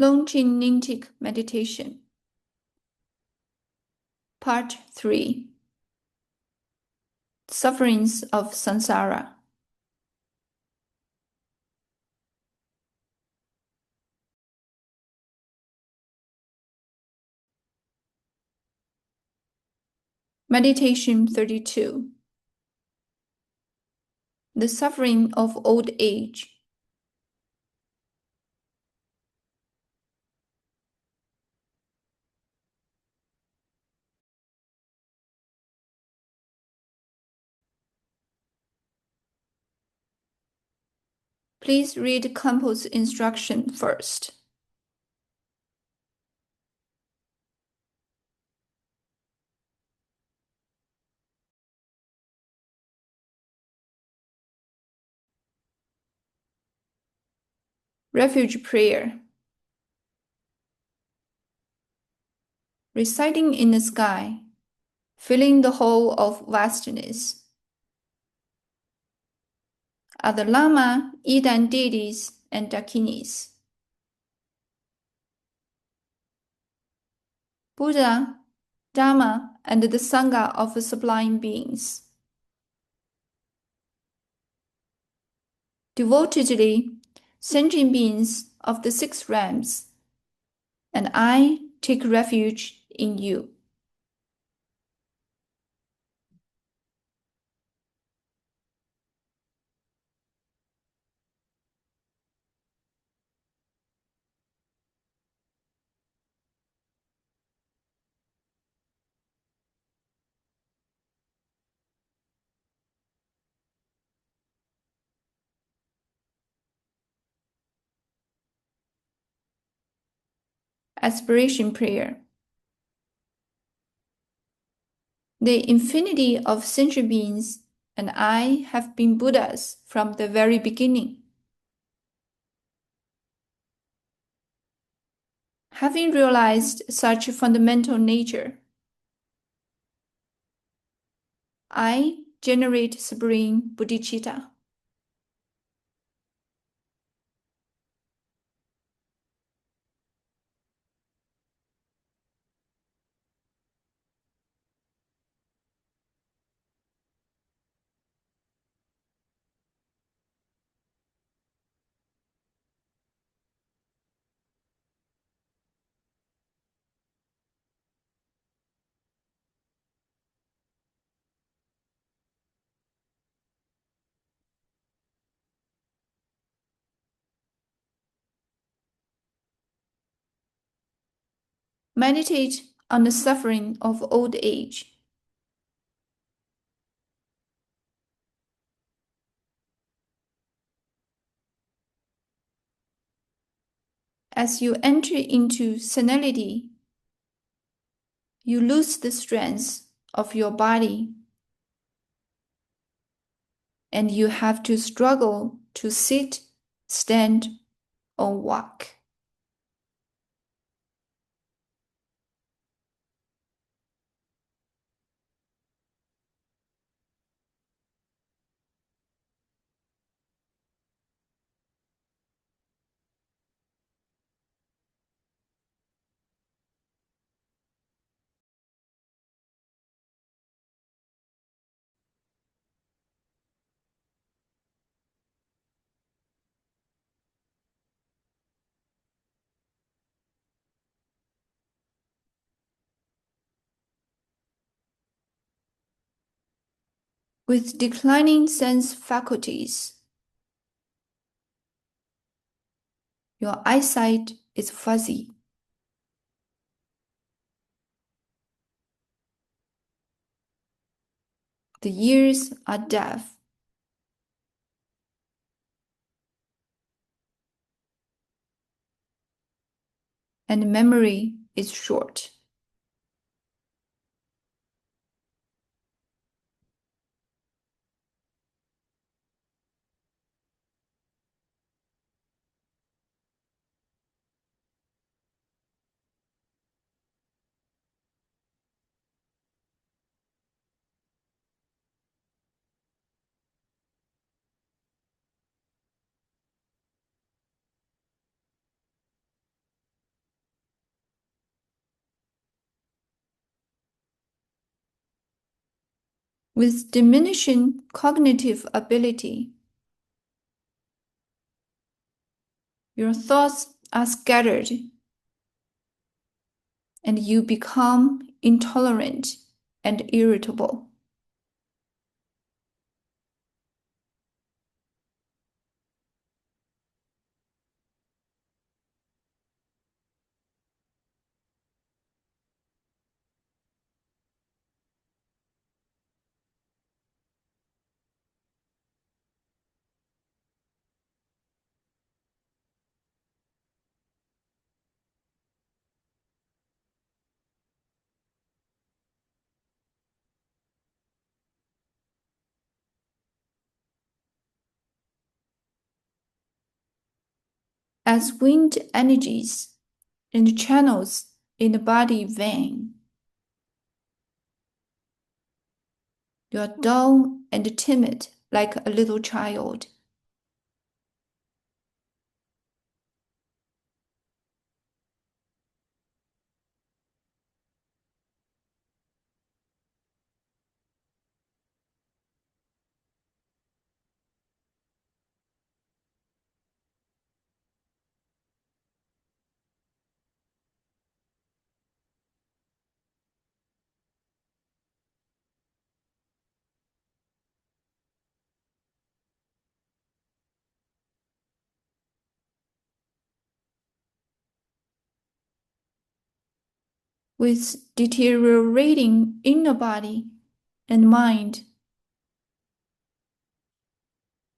Longinentic Meditation. Part 3. Sufferings of Samsara. Meditation 32. The suffering of old age. Please read Campo's instruction first. Refuge Prayer. Residing in the sky, filling the whole of vastness, are the Lama, Idan deities, and Dakinis. Buddha, Dharma, and the Sangha of sublime beings. Devotedly, sentient beings of the six realms, and I take refuge in you. Aspiration Prayer. The infinity of sentient beings and I have been Buddhas from the very beginning. Having realized such fundamental nature, I generate supreme bodhicitta. Meditate on the suffering of old age. As you enter into senility, you lose the strength of your body, and you have to struggle to sit, stand, or walk. With declining sense faculties, your eyesight is fuzzy. The ears are deaf. And memory is short. with diminishing cognitive ability. Your thoughts are scattered, and you become intolerant and irritable. As wind energies and channels in the body wane, you are dull and timid like a little child. With deteriorating inner body and mind,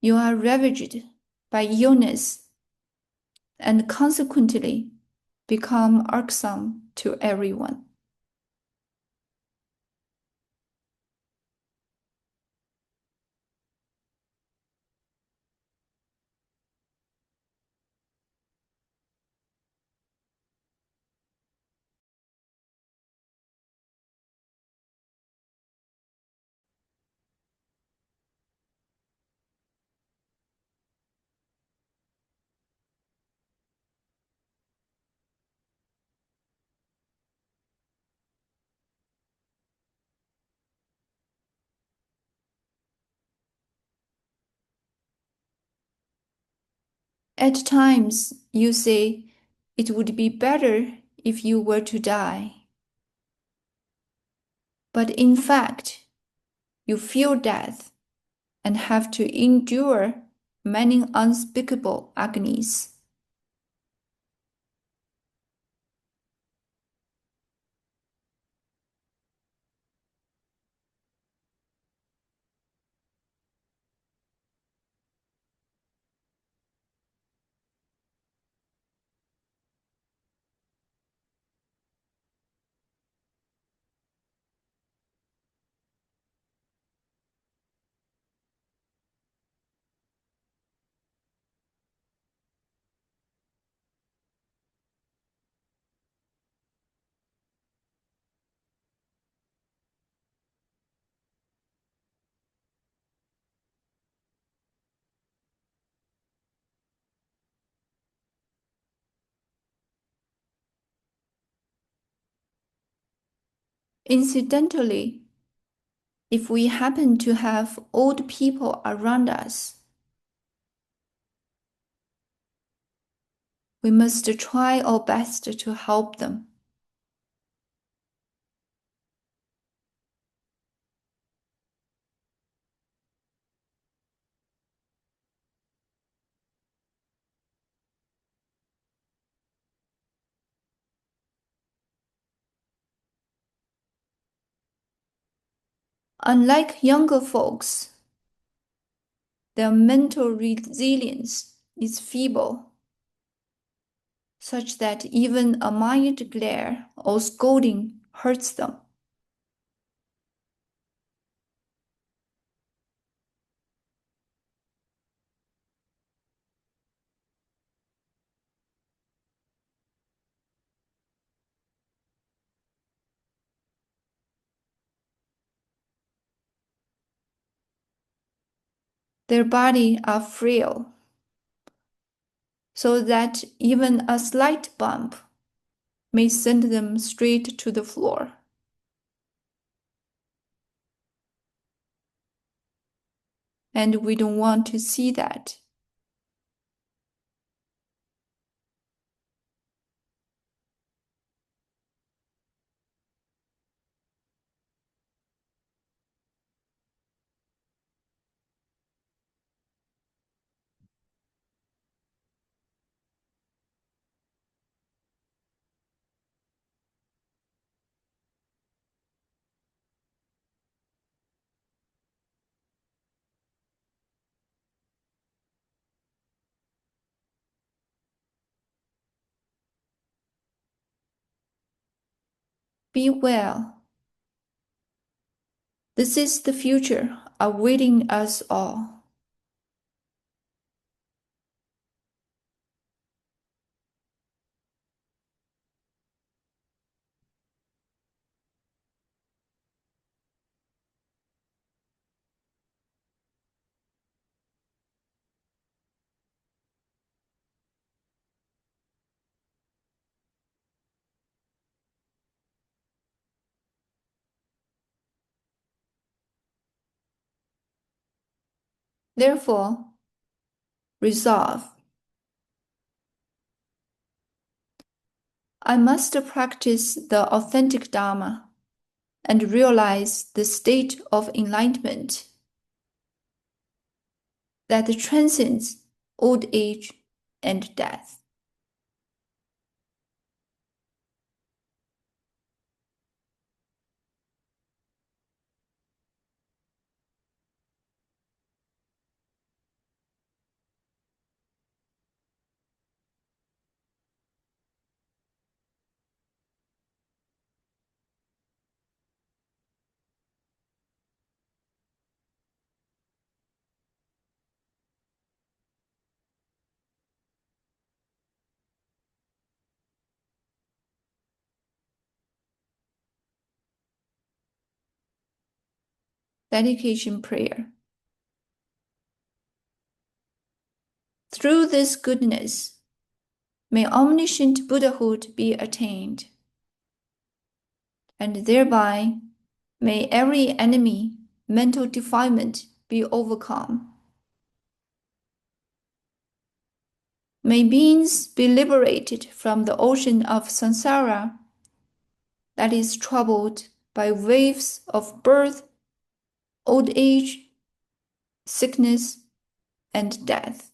you are ravaged by illness and consequently become irksome to everyone. At times, you say it would be better if you were to die. But in fact, you feel death and have to endure many unspeakable agonies. Incidentally, if we happen to have old people around us, we must try our best to help them. Unlike younger folks, their mental resilience is feeble, such that even a mild glare or scolding hurts them. Their bodies are frail, so that even a slight bump may send them straight to the floor. and we don't want to see that. Be well. This is the future awaiting us all. Therefore, resolve. I must practice the authentic Dharma and realize the state of enlightenment that transcends old age and death. Dedication prayer. Through this goodness, may omniscient Buddhahood be attained, and thereby may every enemy, mental defilement be overcome. May beings be liberated from the ocean of samsara that is troubled by waves of birth, old age, sickness, and death.